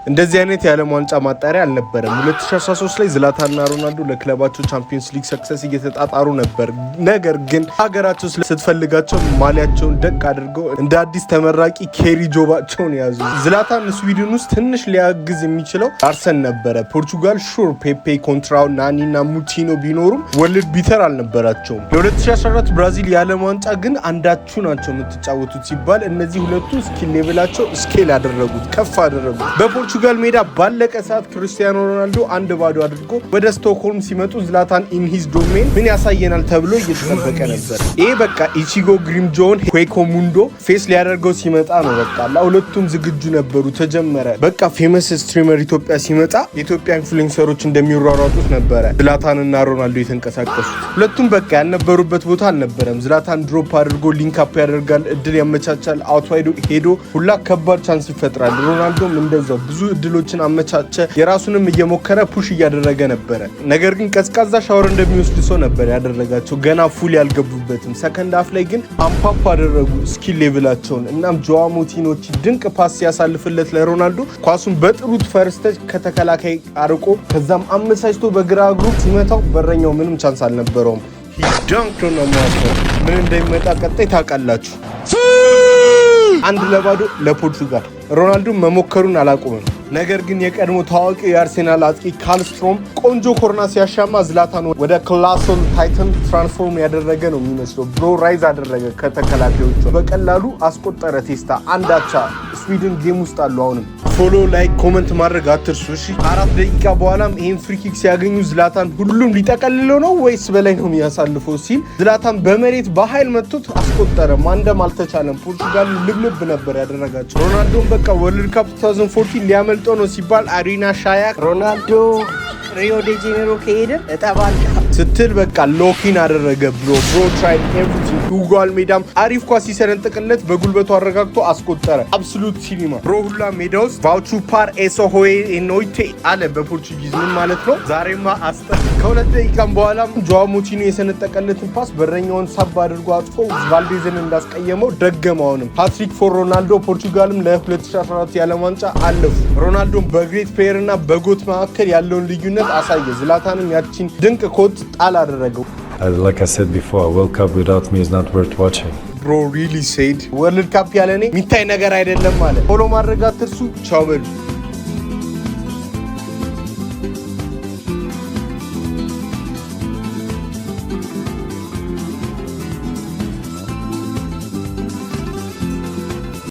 እንደዚህ አይነት የዓለም ዋንጫ ማጣሪያ አልነበረም። 2013 ላይ ዝላታንና ሮናልዶ ለክለባቸው ቻምፒየንስ ሊግ ሰክሰስ እየተጣጣሩ ነበር። ነገር ግን ሀገራቸው ስትፈልጋቸው ማሊያቸውን ደቅ አድርገው እንደ አዲስ ተመራቂ ኬሪ ጆባቸውን ያዙ። ዝላታን ስዊድን ውስጥ ትንሽ ሊያግዝ የሚችለው አርሰን ነበረ። ፖርቹጋል ሹር ፔፔ፣ ኮንትራው፣ ናኒና ሙቲኖ ቢኖሩም ወርልድ ቢተር አልነበራቸውም። ለ2014 ብራዚል የዓለም ዋንጫ ግን አንዳችሁ ናቸው የምትጫወቱት ሲባል እነዚህ ሁለቱ ስኪል ሌቭላቸው ስኬል ያደረጉት ከፍ አደረጉት። በፖርቹጋል ሜዳ ባለቀ ሰዓት ክርስቲያኖ ሮናልዶ 1-0 አድርጎ ወደ ስቶክሆልም ሲመጡ ዝላታን ኢን ሂዝ ዶሜን ምን ያሳየናል ተብሎ እየተጠበቀ ነበር። ይሄ በቃ ኢቺጎ ግሪምጆን ኩዌኮ ሙንዶ ፌስ ሊያደርገው ሲመጣ ነው። በቃ ለሁለቱም ዝግጁ ነበሩ። ተጀመረ። በቃ ፌመስ ስትሪመር ኢትዮጵያ ሲመጣ የኢትዮጵያ ኢንፍሉዌንሰሮች እንደሚሯሯጡት ነበረ ዝላታንና ሮናልዶ የተንቀሳቀሱት። ሁለቱም በቃ ያልነበሩበት ቦታ አልነበረም። ዝላታን ድሮፕ አድርጎ ሊንክ አፕ ያደርጋል፣ እድል ያመቻቻል፣ አውትዋይዶ ሄዶ ሁላ ከባድ ቻንስ ይፈጥራል። ሮናልዶም እንደዛው ብዙ እድሎችን አመቻቸ። የራሱንም እየሞከረ ፑሽ እያደረገ ነበረ። ነገር ግን ቀዝቃዛ ሻወር እንደሚወስድ ሰው ነበር ያደረጋቸው። ገና ፉል ያልገቡበትም። ሰከንድ ሃፍ ላይ ግን አምፓፕ አደረጉ ስኪል ሌቭላቸውን። እናም ጆዋ ሞቲኖች ድንቅ ፓስ ሲያሳልፍለት ለሮናልዶ ኳሱን በጥሩት ፈርስተች ከተከላካይ አርቆ ከዛም አመቻችቶ በግራ እግሩ ሲመታው በረኛው ምንም ቻንስ አልነበረውም። ሂዳንክ ነው ማለት ምን እንደሚመጣ ቀጣይ ታውቃላችሁ። 1-0 ለፖርቹጋል። ሮናልዶ መሞከሩን አላቆመም። ነገር ግን የቀድሞ ታዋቂ የአርሴናል አጥቂ ካልስትሮም ቆንጆ ኮርና ሲያሻማ ዝላታን ወደ ክላሶል ታይተን ትራንስፎርም ያደረገ ነው የሚመስለው። ብሮ ራይዝ አደረገ ከተከላካዮቹ በቀላሉ አስቆጠረ። ቴስታ አንዳቻ ስዊድን ጌም ውስጥ አሉ። አሁንም ፎሎ ላይክ ኮመንት ማድረግ አትርሱ እሺ። 4 ደቂቃ በኋላም ይሄን ፍሪ ኪክ ሲያገኙ ዝላታን ሁሉም ሊጠቀልለው ነው ወይስ በላይ ነው የሚያሳልፈው ሲል ዝላታን በመሬት በኃይል መጥቶት አስቆጠረ። ማንደም አልተቻለም። ፖርቹጋል ልብልብ ነበር ያደረጋቸው። ሮናልዶም በቃ ወርልድ ካፕ 2014 ሊያመልጦ ነው ሲባል አሪና ሻያክ ሮናልዶ ሪዮ ዴ ጄኔሮ ከሄደ እጠባል ስትል በቃ ሎኪን አደረገ። ብሮ ትራይድ ኤቭሪቲንግ። ሁጓል ሜዳም አሪፍ ኳስ ሲሰነጥቅለት በጉልበቱ አረጋግቶ አስቆጠረ። አብሶሉት ሲኒማ ብሮ ሁላ ሜዳ ውስጥ ቫውቹ ፓር ኤሶ ሆይ ኖይቴ አለ በፖርቹጊዝ ምን ማለት ነው? ዛሬማ ከ2 ደቂቃም በኋላ ጆዋ ሞቲኖ የሰነጠቀለትን ፓስ በረኛውን ሳብ አድርጎ አጥፎ ቫልዴዝን እንዳስቀየመው ደገመውንም። ሃትሪክ ፎር ሮናልዶ። ፖርቹጋልም ለ2014 የዓለም ዋንጫ አለፉ። ሮናልዶም በግሬት ፕሌየር እና በጎት መካከል ያለውን ልዩነት አሳየ። ዝላታንም ያቺን ድንቅ ኮት ጣል አደረገው። Like I said before, a World Cup without me is not worth watching. Bro really said ወርልድ ካፕ ያለኔ የሚታይ ነገር አይደለም ማለት። ፎሎ ማድረግ አትርሱ። ቻው በሉ።